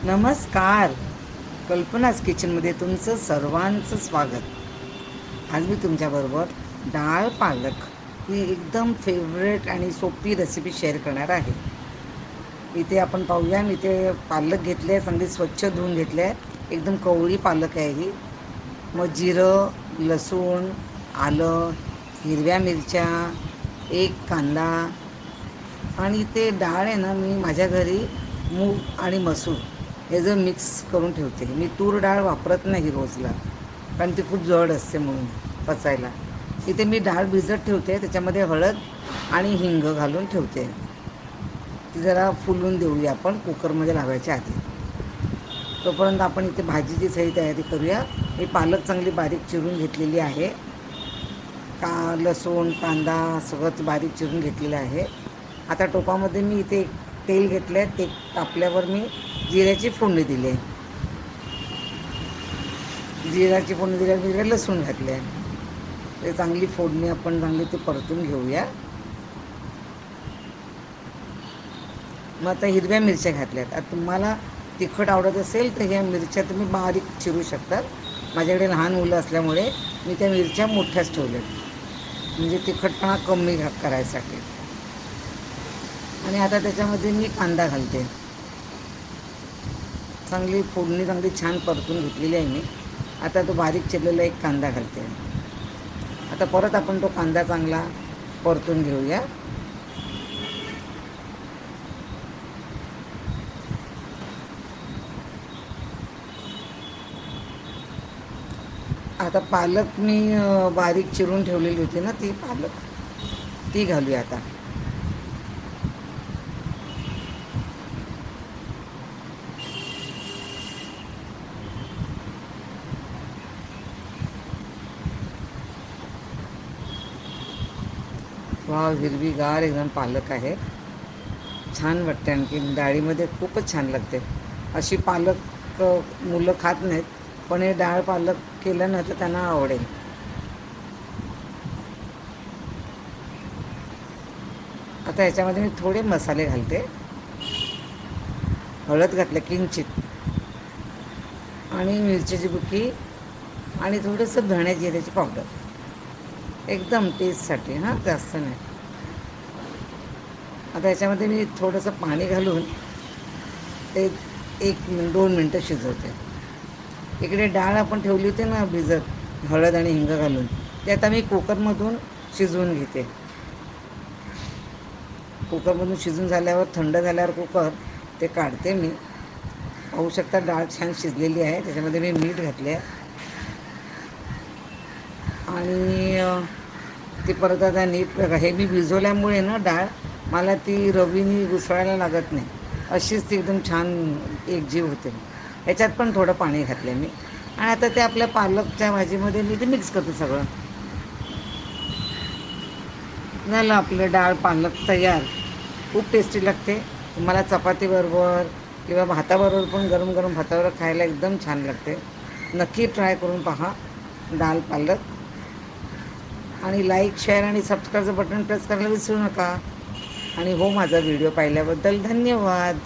नमस्कार. कल्पनाच किचनमध्ये तुमचं सर्वांचं स्वागत. आज मी तुमच्याबरोबर डाळ पालक ही एकदम फेवरेट आणि सोपी रेसिपी शेअर करणार आहे. इथे आपण पाहूया. मी इथे पालक घेतले आहे, चांगली स्वच्छ धुवून घेतले आहे. एकदम कवळी पालक आहे ही. मग जिरं, लसूण, आलं, हिरव्या मिरच्या, एक कांदा आणि ते डाळ आहे ना, मी माझ्या घरी मूग आणि मसूर हे जर मिक्स करून ठेवते. मी तूर डाळ वापरत नाही रोजला, कारण ती खूप जड असते म्हणून पचायला. इथे मी डाळ भिजत ठेवते, त्याच्यामध्ये हळद आणि हिंग घालून ठेवते. ती जरा फुलून देऊया आपण कुकरमध्ये लावायच्या आधी. तोपर्यंत आपण इथे भाजीची सही तयारी करूया. मी पालक चांगली बारीक चिरून घेतलेली आहे. लसूण, कांदा सगळंच बारीक चिरून घेतलेलं आहे. आता टोपामध्ये मी इथे तेल घेतलं आहे. ते तापल्यावर मी जिऱ्याची फोडणी दिली आहे. जिऱ्याची फोडणी दिल्यावर मी इकडे लसूण घातले आहे. ते चांगली फोडणी आपण चांगली ते परतून घेऊया. मग आता हिरव्या मिरच्या घातल्यात. आता तुम्हाला तिखट आवडत असेल तर ह्या मिरच्या तुम्ही बारीक चिरू शकतात. माझ्याकडे लहान मुलं असल्यामुळे मी त्या मिरच्या मोठ्याच ठेवल्यात, म्हणजे तिखटपणा कमी करायसाठी. आणि आता त्याच्यामध्ये मी कांदा घालते. चांगली फोडणी चांगली छान परतून घेतलेली आहे मी. आता तो बारीक चिरलेला एक कांदा घालते. आता परत आपण तो कांदा चांगला परतून घेऊया. आता पालक मी बारीक चिरून ठेवलेली होती ना, ती पालक ती घालूया आता. वाव, हिरवीगार एकदम पालक आहे. छान वाटते. आणखी डाळीमध्ये खूपच छान लागते. अशी पालक मुलं खात नाहीत, पण हे डाळ पालक केलं ना तर त्यांना आवडेल. आता ह्याच्यामध्ये मी थोडे मसाले घालते. हळद घातलं किंचित, आणि मिरच्याची बुकी, आणि थोडंसं धणे जिऱ्याची पावडर, एकदम टेस्टसाठी. हां, जास्त नाही. आता याच्यामध्ये मी थोडंसं पाणी घालून ते 1-2 मिनटं शिजवते. इकडे डाळ आपण ठेवली होती ना भिजत, हळद आणि हिंग घालून, ते आता मी कुकरमधून शिजवून घेते. कुकरमधून शिजून झाल्यावर, थंड झाल्यावर कुकर ते काढते मी. पाहू शकता डाळ छान शिजलेली आहे. त्याच्यामध्ये मी मीठ घातले आहे. आणि ती परत आता नीट बघा, हे मी भिजवल्यामुळे ना डाळ मला ती रवीनी घुसळायला लागत नाही. अशीच ती एकदम छान एकजीव होते. ह्याच्यात पण थोडं पाणी घातलं आहे मी. आणि आता ते आपल्या पालकच्या भाजीमध्ये मी ते मिक्स करते सगळं. झालं आपलं डाळ पालक तयार. खूप टेस्टी लागते. तुम्हाला चपातीबरोबर किंवा भाताबरोबर पण, गरम गरम भाताबरोबर खायला एकदम छान लागते. नक्की ट्राय करून पहा डाळ पालक. आणि लाईक, शेअर आणि सबस्क्राईबचं बटन प्रेस करायला विसरू नका. आणि हो, माझा व्हिडिओ पाहिल्याबद्दल धन्यवाद.